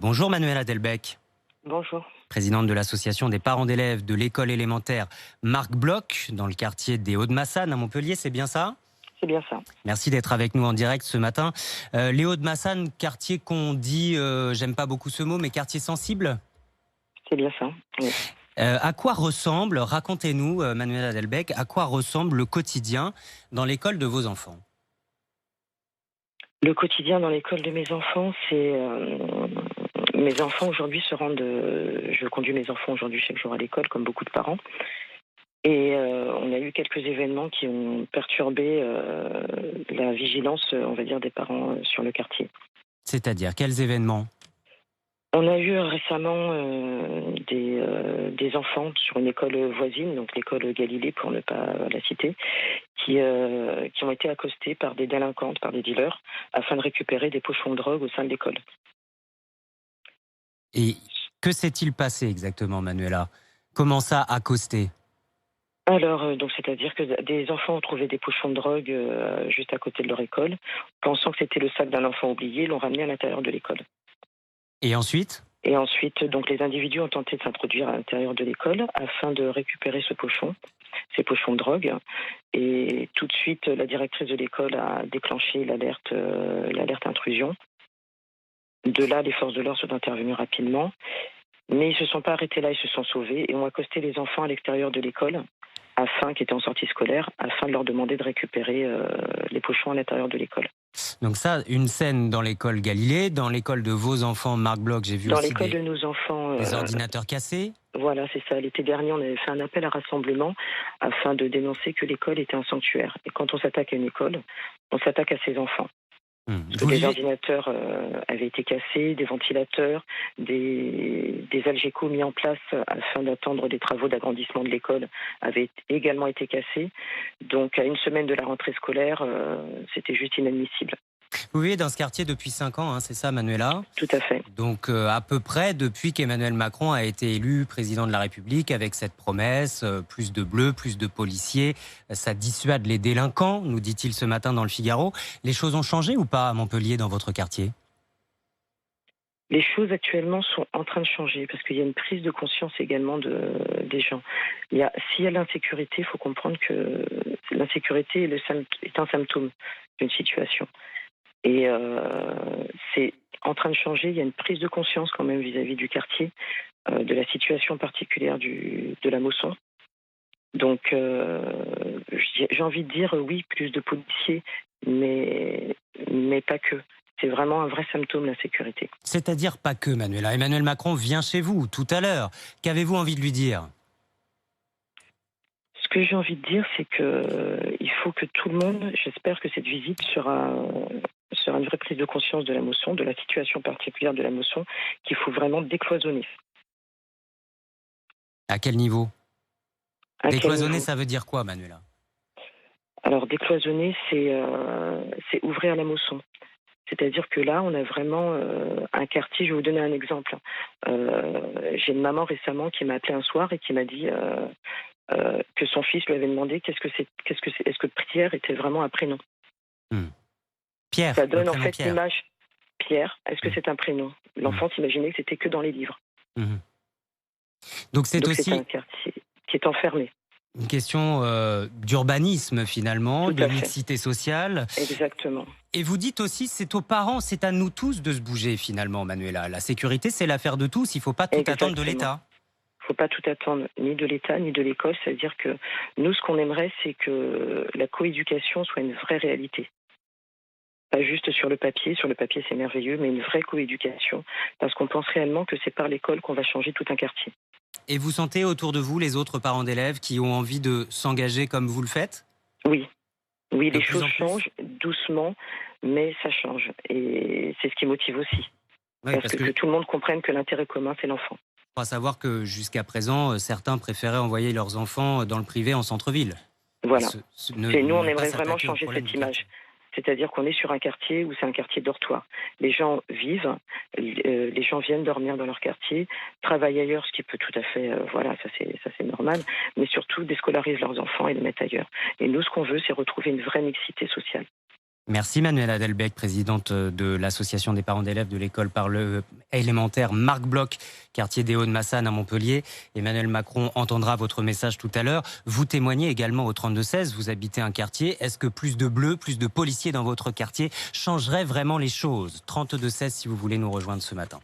Bonjour Manuela Delbecq, Bonjour. présidente de l'association des parents d'élèves de l'école élémentaire Marc Bloch dans le quartier des Hauts-de-Massanes à Montpellier, c'est bien ça? C'est bien ça. Merci d'être avec nous en direct ce matin. Les Hauts-de-Massanes, quartier qu'on dit, j'aime pas beaucoup ce mot, mais quartier sensible. C'est bien ça. Oui. À quoi ressemble, racontez-nous Manuela Delbecq, à quoi ressemble le quotidien dans l'école de vos enfants? Le quotidien dans l'école de mes enfants, c'est mes enfants aujourd'hui se rendent. Je conduis mes enfants aujourd'hui chaque jour à l'école, comme beaucoup de parents. Et on a eu quelques événements qui ont perturbé la vigilance, on va dire, des parents sur le quartier. C'est-à-dire, quels événements? On a eu récemment des enfants sur une école voisine, donc l'école Galilée pour ne pas la citer, qui ont été accostés par des délinquantes, par des dealers, afin de récupérer des pochons de drogue au sein de l'école. Et que s'est-il passé exactement, Manuela? Comment ça, accosté? Alors, donc c'est-à-dire que des enfants ont trouvé des pochons de drogue juste à côté de leur école, pensant que c'était le sac d'un enfant oublié, l'ont ramené à l'intérieur de l'école. Et ensuite? Et ensuite, donc les individus ont tenté de s'introduire à l'intérieur de l'école afin de récupérer ces pochons de drogue. Et tout de suite, la directrice de l'école a déclenché l'alerte intrusion. De là, les forces de l'ordre sont intervenues rapidement. Mais ils ne se sont pas arrêtés là, ils se sont sauvés et ont accosté les enfants à l'extérieur de l'école, qui étaient en sortie scolaire, afin de leur demander de récupérer les pochons à l'intérieur de l'école. Donc ça, une scène dans l'école Galilée, dans l'école de vos enfants, Marc Bloch, j'ai vu Dans aussi l'école de nos enfants, des ordinateurs cassés. voilà, c'est ça. L'été dernier, on avait fait un appel à rassemblement afin de dénoncer que l'école était un sanctuaire. Et quand on s'attaque à une école, on s'attaque à ses enfants. Parce que Vous des vivez, ordinateurs avaient été cassés, des ventilateurs, des algécos mis en place afin d'attendre des travaux d'agrandissement de l'école avaient également été cassés. Donc, à une semaine de la rentrée scolaire, c'était juste inadmissible. vous vivez dans ce quartier depuis 5 ans, hein, c'est ça, Manuela? Tout à fait. Donc à peu près depuis qu'Emmanuel Macron a été élu président de la République avec cette promesse, plus de bleus, plus de policiers, ça dissuade les délinquants, nous dit-il ce matin dans le Figaro. Les choses ont changé ou pas à Montpellier dans votre quartier? Les choses actuellement sont en train de changer parce qu'il y a une prise de conscience également des gens. S'il y a l'insécurité, il faut comprendre que l'insécurité est un symptôme d'une situation. Et c'est en train de changer. Il y a une prise de conscience quand même vis-à-vis du quartier, de la situation particulière de la Mosson. Donc, j'ai envie de dire oui, plus de policiers, mais pas que. C'est vraiment un vrai symptôme, l'insécurité. C'est-à-dire pas que, Manuela. Emmanuel Macron vient chez vous tout à l'heure. Qu'avez-vous envie de lui dire? Ce que j'ai envie de dire, c'est que il faut que tout le monde, j'espère que cette visite sera une vraie prise de conscience de la Mosson, de la situation particulière de la Mosson, qu'il faut vraiment décloisonner. À quel niveau? À quel Décloisonner, niveau? ça veut dire quoi, Manuela? Alors décloisonner, c'est ouvrir la Mosson. C'est-à-dire que là, on a vraiment un quartier. Je vais vous donner un exemple. J'ai une maman récemment qui m'a appelé un soir et qui m'a dit que son fils lui avait demandé est-ce que Pierre était vraiment un prénom. Hmm. Pierre, Ça le donne en prénom fait Pierre. l'image. Pierre, est-ce que c'est un prénom? L'enfant s'imaginait que c'était que dans les livres. Mhm. Donc c'est Donc c'est aussi un quartier qui est enfermé. une question d'urbanisme finalement, Tout de à fait. mixité sociale. Exactement. Et vous dites aussi, c'est aux parents, c'est à nous tous de se bouger finalement, Manuela. La sécurité, c'est l'affaire de tous, il ne faut pas tout attendre de Exactement. l'État. Il ne faut pas tout attendre, ni de l'État, ni de l'école. C'est-à-dire que nous, ce qu'on aimerait, c'est que la coéducation soit une vraie réalité. Pas juste sur le papier c'est merveilleux, mais une vraie coéducation. Parce qu'on pense réellement que c'est par l'école qu'on va changer tout un quartier. Et vous sentez autour de vous les autres parents d'élèves qui ont envie de s'engager comme vous le faites? Oui, oui, De les plus choses en plus? changent doucement, mais ça change. Et c'est ce qui motive aussi. Oui, Parce parce que que tout le monde comprenne que l'intérêt commun, c'est l'enfant. faut savoir que jusqu'à présent, certains préféraient envoyer leurs enfants dans le privé en centre-ville. Et Voilà. Nous, on ne pas aimerait vraiment s'attaquer aux changer problèmes cette du quartier. image. C'est-à-dire qu'on est sur un quartier où c'est un quartier dortoir. Les gens vivent, les gens viennent dormir dans leur quartier, travaillent ailleurs, ce qui peut tout à fait, voilà, ça c'est normal, mais surtout déscolarisent leurs enfants et les mettent ailleurs. Et nous, ce qu'on veut, c'est retrouver une vraie mixité sociale. Merci Manuela Delbecq, présidente de l'association des parents d'élèves de l'école élémentaire Marc Bloch, quartier des Hauts-de-Massanes à Montpellier. Emmanuel Macron entendra votre message tout à l'heure. Vous témoignez également au 32-16, vous habitez un quartier. Est-ce que plus de bleus, plus de policiers dans votre quartier changerait vraiment les choses? 32-16 si vous voulez nous rejoindre ce matin.